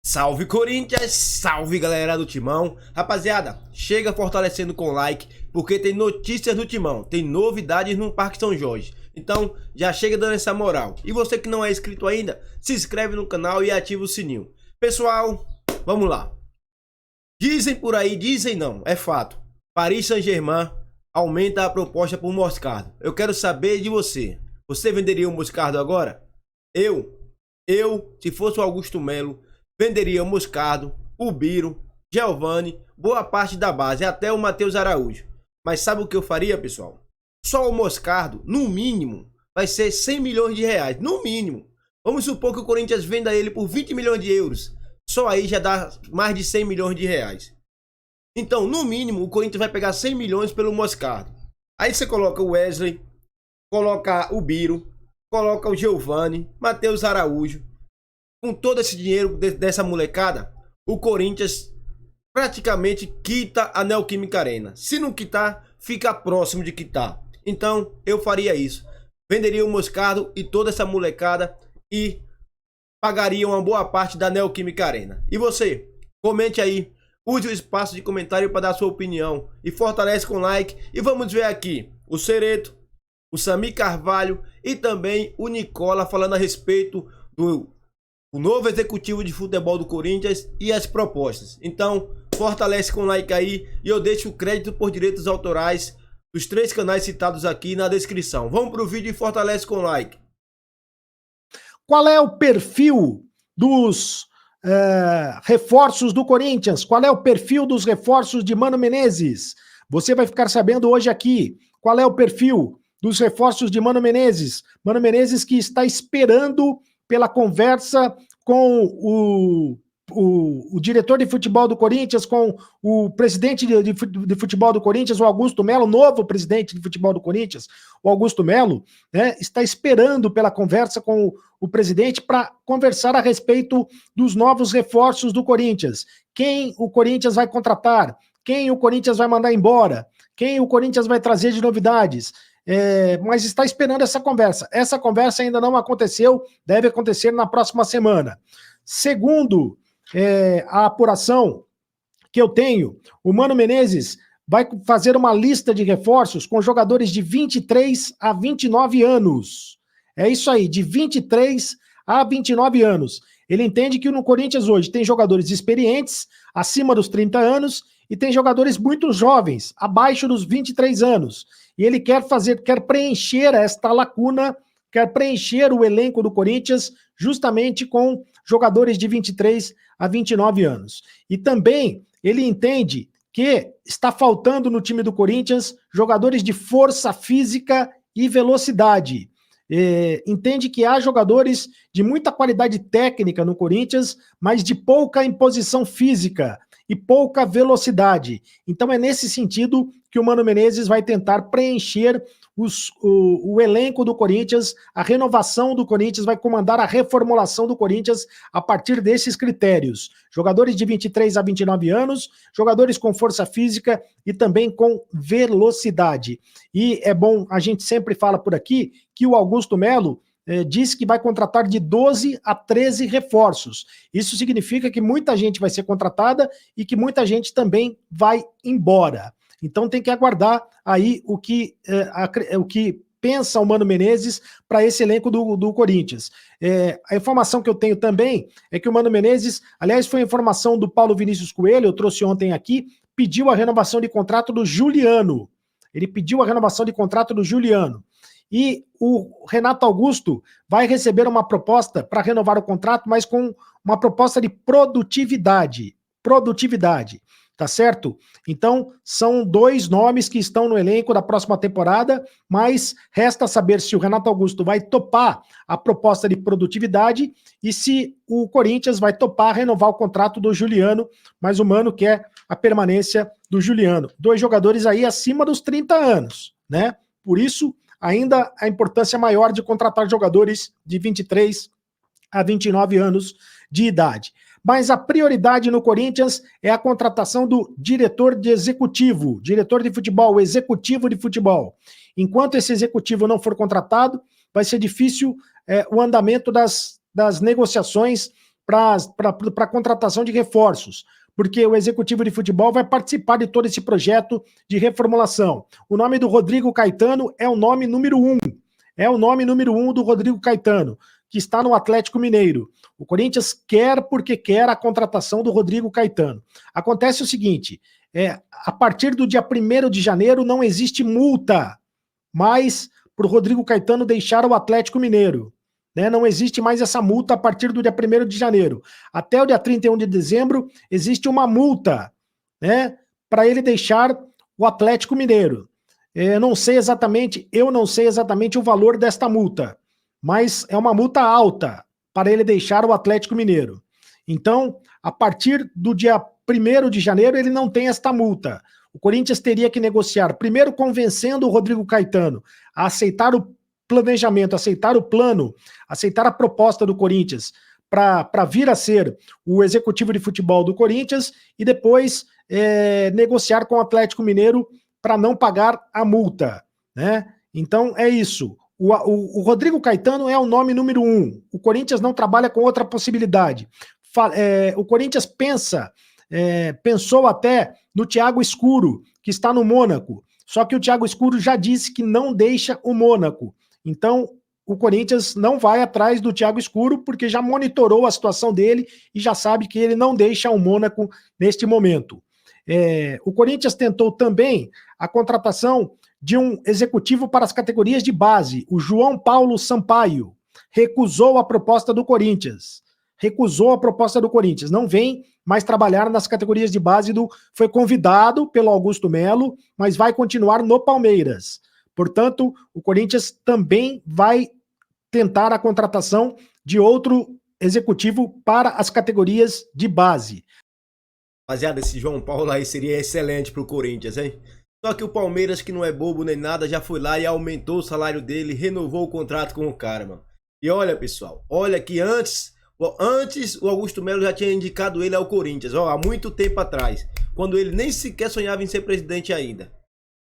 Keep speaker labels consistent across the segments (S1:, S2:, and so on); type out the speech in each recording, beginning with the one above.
S1: Salve Corinthians, salve galera do Timão. Rapaziada, chega fortalecendo com like, porque tem notícias do Timão, tem novidades no Parque São Jorge. Então já chega dando essa moral. E você que não é inscrito ainda, se inscreve no canal e ativa o sininho. Pessoal, vamos lá. Dizem por aí, dizem não, é fato. Paris Saint-Germain aumenta a proposta por Moscardo. Eu quero saber de você. Você venderia o Moscardo agora? Se fosse o Augusto Melo, venderia o Moscardo, o Biro, Giovani, boa parte da base, até o Matheus Araújo. Mas sabe o que eu faria, pessoal? Só o Moscardo, no mínimo, vai ser 100 milhões de reais, no mínimo. Vamos supor que o Corinthians venda ele por 20 milhões de euros. Só aí já dá mais de 100 milhões de reais. Então, no mínimo, o Corinthians vai pegar 100 milhões pelo Moscardo. Aí você coloca o Wesley, coloca o Biro, coloca o Giovani, Matheus Araújo. Com todo esse dinheiro dessa molecada, o Corinthians praticamente quita a Neoquímica Arena. Se não quitar, fica próximo de quitar. Então, eu faria isso. Venderia o Moscardo e toda essa molecada e pagaria uma boa parte da Neoquímica Arena. E você? Comente aí. Use o espaço de comentário para dar sua opinião. E fortalece com like. E vamos ver aqui o Cereto, o Sami Carvalho e também o Nicola falando a respeito do novo executivo de futebol do Corinthians e as propostas. Então, fortalece com like aí e eu deixo o crédito por direitos autorais dos 3 canais citados aqui na descrição. Vamos pro vídeo e fortalece com like.
S2: Qual é o perfil dos reforços do Corinthians? Qual é o perfil dos reforços de Mano Menezes? Você vai ficar sabendo hoje aqui. Qual é o perfil dos reforços de Mano Menezes? Mano Menezes que está esperando pela conversa com o diretor de futebol do Corinthians, com o presidente de futebol do Corinthians, o Augusto Melo, novo presidente de futebol do Corinthians, o Augusto Melo, né, está esperando pela conversa com o presidente para conversar a respeito dos novos reforços do Corinthians. Quem o Corinthians vai contratar? Quem o Corinthians vai mandar embora? Quem o Corinthians vai trazer de novidades? Mas está esperando essa conversa. Essa conversa ainda não aconteceu, deve acontecer na próxima semana. Segundo a apuração que eu tenho, o Mano Menezes vai fazer uma lista de reforços com jogadores de 23 a 29 anos. É isso aí, de 23 a 29 anos. Ele entende que no Corinthians hoje tem jogadores experientes, acima dos 30 anos, e tem jogadores muito jovens, abaixo dos 23 anos. E ele quer preencher esta lacuna, quer preencher o elenco do Corinthians justamente com jogadores de 23 a 29 anos. E também ele entende que está faltando no time do Corinthians jogadores de força física e velocidade. Entende que há jogadores de muita qualidade técnica no Corinthians, mas de pouca imposição física e pouca velocidade. Então é nesse sentido que o Mano Menezes vai tentar preencher o elenco do Corinthians, a renovação do Corinthians, vai comandar a reformulação do Corinthians a partir desses critérios. Jogadores de 23 a 29 anos, jogadores com força física e também com velocidade. E é bom, a gente sempre fala por aqui, que o Augusto Melo disse que vai contratar de 12 a 13 reforços. Isso significa que muita gente vai ser contratada e que muita gente também vai embora. Então tem que aguardar aí o que pensa o Mano Menezes para esse elenco do Corinthians. A informação que eu tenho também é que o Mano Menezes, aliás, foi a informação do Paulo Vinícius Coelho, eu trouxe ontem aqui, pediu a renovação de contrato do Juliano. Ele pediu a renovação de contrato do Juliano. E o Renato Augusto vai receber uma proposta para renovar o contrato, mas com uma proposta de produtividade. Produtividade, tá certo? Então, são 2 nomes que estão no elenco da próxima temporada, mas resta saber se o Renato Augusto vai topar a proposta de produtividade e se o Corinthians vai topar renovar o contrato do Juliano, mas o Mano quer a permanência do Juliano. 2 jogadores aí acima dos 30 anos, né? Por isso, ainda a importância maior de contratar jogadores de 23 a 29 anos de idade. Mas a prioridade no Corinthians é a contratação do diretor de futebol, o executivo de futebol. Enquanto esse executivo não for contratado, vai ser difícil o andamento das negociações para a contratação de reforços, porque o executivo de futebol vai participar de todo esse projeto de reformulação. O nome do Rodrigo Caetano é o nome número 1. É o nome número 1 do Rodrigo Caetano, que está no Atlético Mineiro. O Corinthians quer porque quer a contratação do Rodrigo Caetano. Acontece o seguinte, a partir do dia 1º de janeiro não existe multa mais para o Rodrigo Caetano deixar o Atlético Mineiro. Né? Não existe mais essa multa a partir do dia 1º de janeiro. Até o dia 31 de dezembro existe uma multa, né, para ele deixar o Atlético Mineiro. Eu não sei exatamente o valor desta multa, mas é uma multa alta para ele deixar o Atlético Mineiro. Então, a partir do dia 1º de janeiro, ele não tem esta multa. O Corinthians teria que negociar, primeiro convencendo o Rodrigo Caetano a aceitar o planejamento, aceitar o plano, aceitar a proposta do Corinthians para vir a ser o executivo de futebol do Corinthians e depois negociar com o Atlético Mineiro para não pagar a multa, né? Então é isso. O Rodrigo Caetano é o nome número 1. O Corinthians não trabalha com outra possibilidade. O Corinthians pensou até no Thiago Escuro, que está no Mônaco. Só que o Thiago Escuro já disse que não deixa o Mônaco. Então, o Corinthians não vai atrás do Thiago Escuro, porque já monitorou a situação dele e já sabe que ele não deixa o Mônaco neste momento. O Corinthians tentou também a contratação de um executivo para as categorias de base, o João Paulo Sampaio. Recusou a proposta do Corinthians. Não vem mais trabalhar nas categorias de base foi convidado pelo Augusto Melo, mas vai continuar no Palmeiras. Portanto, o Corinthians também vai tentar a contratação de outro executivo para as categorias de base.
S1: Rapaziada, esse João Paulo aí seria excelente pro Corinthians, hein? Só que o Palmeiras, que não é bobo nem nada, já foi lá e aumentou o salário dele, renovou o contrato com o cara, mano. E olha, pessoal, olha que antes o Augusto Melo já tinha indicado ele ao Corinthians, há muito tempo atrás, quando ele nem sequer sonhava em ser presidente ainda.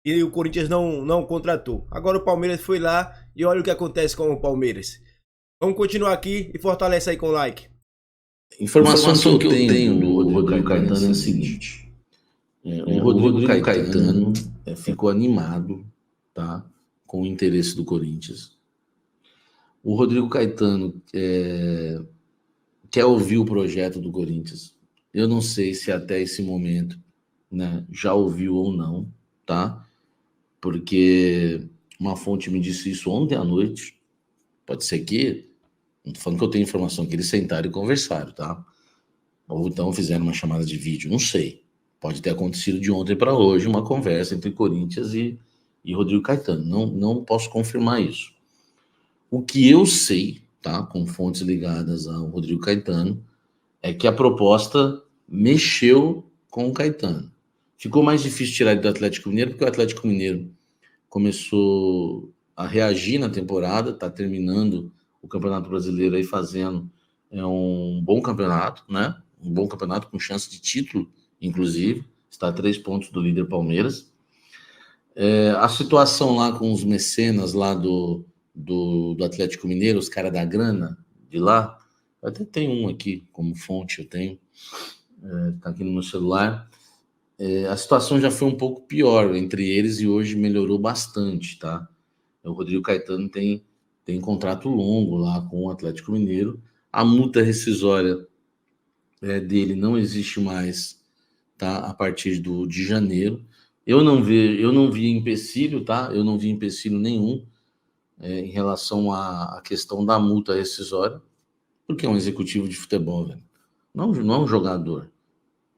S1: E o Corinthians não contratou. Agora o Palmeiras foi lá e olha o que acontece com o Palmeiras. Vamos continuar aqui e fortalece aí com o like.
S3: Informação que eu tenho do Rodrigo Caetano é a seguinte. O Rodrigo Caetano ficou animado, tá, com o interesse do Corinthians. O Rodrigo Caetano quer ouvir o projeto do Corinthians. Eu não sei se até esse momento, né, já ouviu ou não, tá? Porque uma fonte me disse isso ontem à noite. Pode ser que, não tô falando que eu tenho informação, que eles sentaram e conversaram, tá? Ou então fizeram uma chamada de vídeo, não sei. Pode ter acontecido de ontem para hoje uma conversa entre Corinthians e Rodrigo Caetano. Não posso confirmar isso. O que eu sei, tá, com fontes ligadas ao Rodrigo Caetano, é que a proposta mexeu com o Caetano. Ficou mais difícil tirar ele do Atlético Mineiro, porque o Atlético Mineiro começou a reagir na temporada, está terminando o Campeonato Brasileiro aí fazendo um bom campeonato, né? Um bom campeonato com chance de título, inclusive. Está a 3 pontos do líder Palmeiras. A situação lá com os mecenas lá do Atlético Mineiro, os caras da grana de lá, eu até tenho um aqui como fonte, eu tenho, tá aqui no meu celular. A situação já foi um pouco pior entre eles e hoje melhorou bastante, tá? O Rodrigo Caetano tem contrato longo lá com o Atlético Mineiro. A multa rescisória dele não existe mais, tá? A partir de janeiro. Eu não vi empecilho, tá? Eu não vi empecilho nenhum em relação à questão da multa rescisória, porque é um executivo de futebol, velho. Não é um jogador,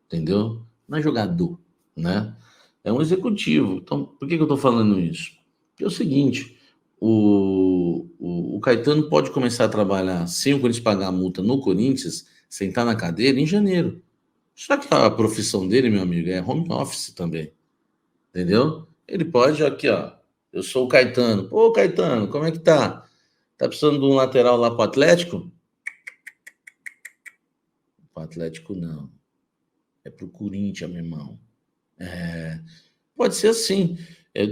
S3: entendeu? Não é jogador, né? É um executivo. Então, por que eu tô falando isso? Porque é o seguinte, o Caetano pode começar a trabalhar sem o Corinthians pagar a multa no Corinthians, sentar na cadeira em janeiro. Só que a profissão dele, meu amigo, é home office também, entendeu? Ele pode, aqui, ó, eu sou o Caetano. Pô, Caetano, como é que tá? Tá precisando de um lateral lá pro Atlético? Pro Atlético não. É pro Corinthians, meu irmão. Pode ser assim.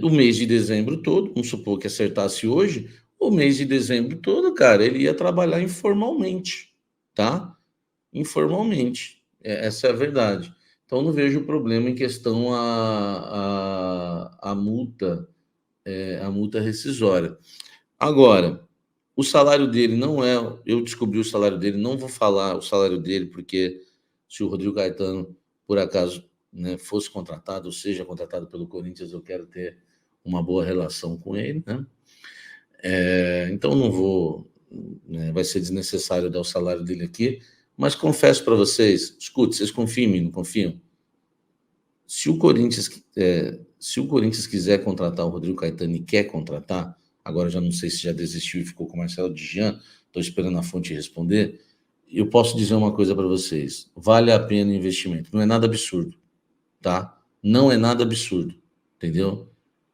S3: Do mês de dezembro todo, vamos supor que acertasse hoje, o mês de dezembro todo, cara, ele ia trabalhar informalmente, tá? informalmente. Essa é a verdade. Então, não vejo problema em questão a multa, a multa rescisória. Agora, o salário dele não é... Eu descobri o salário dele, não vou falar o salário dele, porque se o Rodrigo Caetano, por acaso, né, fosse contratado, ou seja contratado pelo Corinthians, eu quero ter uma boa relação com ele, né? Então, não vou... Né, vai ser desnecessário dar o salário dele aqui, mas confesso para vocês, escute, vocês confiam em mim, não confiam? Se o Corinthians quiser contratar o Rodrigo Caetano e quer contratar, agora já não sei se já desistiu e ficou com o Marcelo Djan, estou esperando a fonte responder, eu posso dizer uma coisa para vocês, vale a pena o investimento, não é nada absurdo, tá? Não é nada absurdo, entendeu?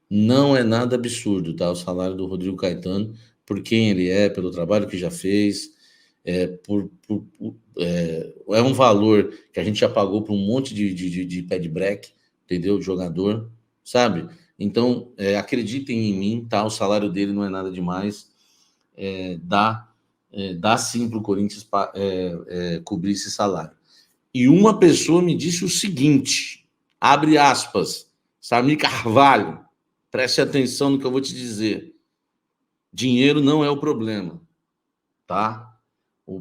S3: Não é nada absurdo, tá? O salário do Rodrigo Caetano, por quem ele é, pelo trabalho que já fez, é um valor que a gente já pagou para um monte de pé de break, entendeu? De jogador, sabe? Então, acreditem em mim, tá? O salário dele não é nada demais. Dá sim para o Corinthians cobrir esse salário. E uma pessoa me disse o seguinte, abre aspas, Samir Carvalho, preste atenção no que eu vou te dizer. Dinheiro não é o problema, tá?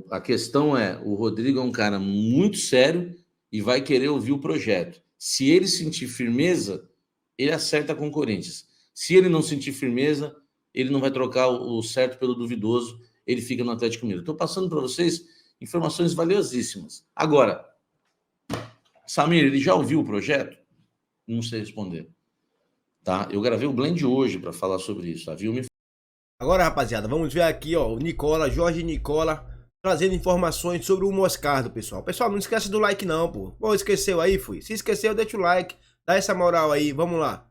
S3: A questão é, o Rodrigo é um cara muito sério e vai querer ouvir o projeto. Se ele sentir firmeza, ele acerta com o Corinthians. Se ele não sentir firmeza, ele não vai trocar o certo pelo duvidoso, ele fica no Atlético Mineiro. Estou passando para vocês informações valiosíssimas. Agora, Samir, ele já ouviu o projeto? Não sei responder. Tá? Eu gravei o Blend hoje para falar sobre isso.
S1: Agora, rapaziada, vamos ver aqui, ó, o Jorge Nicola, trazendo informações sobre o Moscardo, pessoal. Pessoal, não esquece do like não, pô. Pô, esqueceu aí, fui. Se esqueceu, deixa o like, dá essa moral aí, vamos lá.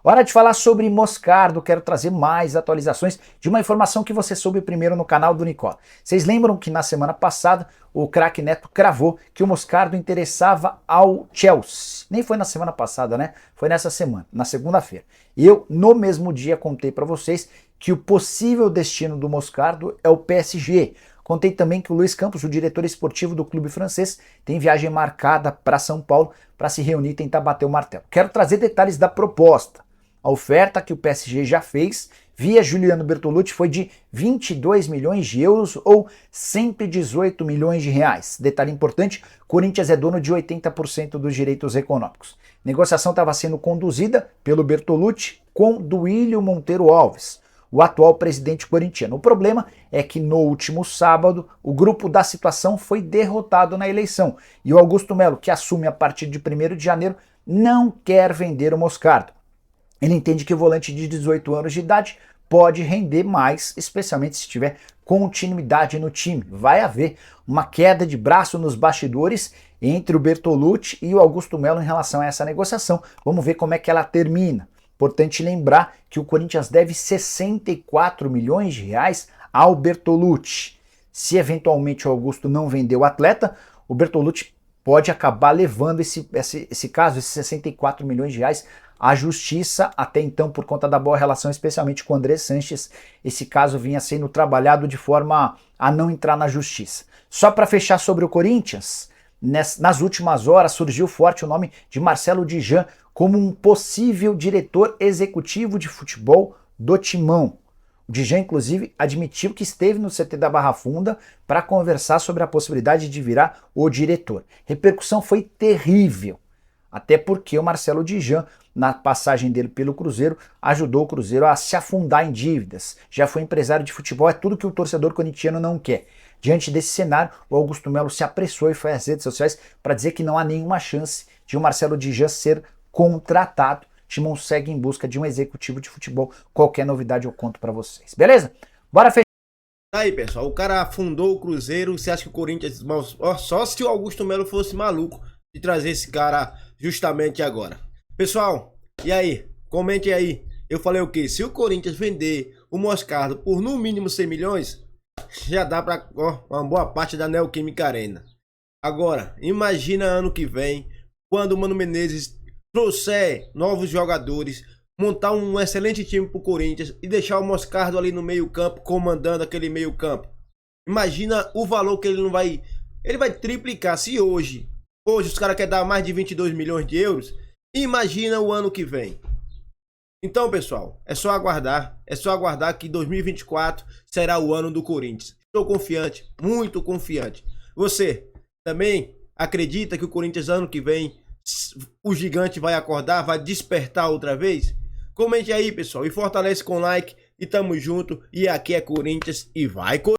S4: Hora de falar sobre Moscardo, quero trazer mais atualizações de uma informação que você soube primeiro no canal do Nicola. Vocês lembram que na semana passada o craque Neto cravou que o Moscardo interessava ao Chelsea. Nem foi na semana passada, né? Foi nessa semana, na segunda-feira. E eu, no mesmo dia, contei para vocês que o possível destino do Moscardo é o PSG. Contei também que o Luiz Campos, o diretor esportivo do clube francês, tem viagem marcada para São Paulo para se reunir e tentar bater o martelo. Quero trazer detalhes da proposta. A oferta que o PSG já fez via Juliano Bertolucci foi de 22 milhões de euros ou 118 milhões de reais. Detalhe importante, Corinthians é dono de 80% dos direitos econômicos. A negociação estava sendo conduzida pelo Bertolucci com Duílio Monteiro Alves, o atual presidente corintiano. O problema é que no último sábado o grupo da situação foi derrotado na eleição e o Augusto Melo, que assume a partir de 1º de janeiro, não quer vender o Moscardo. Ele entende que o volante de 18 anos de idade pode render mais, especialmente se tiver continuidade no time. Vai haver uma queda de braço nos bastidores entre o Bertolucci e o Augusto Melo em relação a essa negociação. Vamos ver como é que ela termina. Importante lembrar que o Corinthians deve 64 milhões de reais ao Bertolucci. Se eventualmente o Augusto não vender o atleta, o Bertolucci pode acabar levando esse caso, esses 64 milhões de reais, à justiça, até então por conta da boa relação, especialmente com o André Sanches. Esse caso vinha sendo trabalhado de forma a não entrar na justiça. Só para fechar sobre o Corinthians, nas últimas horas surgiu forte o nome de Marcelo Djan como um possível diretor executivo de futebol do Timão. O Djan, inclusive, admitiu que esteve no CT da Barra Funda para conversar sobre a possibilidade de virar o diretor. Repercussão foi terrível, até porque o Marcelo Djan, na passagem dele pelo Cruzeiro, ajudou o Cruzeiro a se afundar em dívidas. Já foi empresário de futebol, é tudo que o torcedor corintiano não quer. Diante desse cenário, o Augusto Melo se apressou e foi às redes sociais para dizer que não há nenhuma chance de o Marcelo Djan ser contratado. Timão segue em busca de um executivo de futebol. Qualquer novidade eu conto para vocês. Beleza? Bora fechar.
S1: Aí, pessoal, o cara afundou o Cruzeiro. Você acha que o Corinthians... Só se o Augusto Melo fosse maluco de trazer esse cara justamente agora. Pessoal, e aí? Comente aí. Eu falei o quê? Se o Corinthians vender o Moscardo por no mínimo 100 milhões, já dá pra uma boa parte da Neoquímica Arena. Agora, imagina ano que vem, quando o Mano Menezes trouxer novos jogadores, montar um excelente time pro Corinthians e deixar o Moscardo ali no meio campo, comandando aquele meio campo. Imagina o valor que ele não vai Ele vai triplicar. Se hoje os caras querem dar mais de 22 milhões de euros, imagina o ano que vem. Então, pessoal, é só aguardar que 2024 será o ano do Corinthians. Estou confiante, muito confiante. Você também acredita que o Corinthians ano que vem, o gigante vai acordar, vai despertar outra vez? Comente aí, pessoal, e fortalece com like, e tamo junto, e aqui é Corinthians, e vai Corinthians!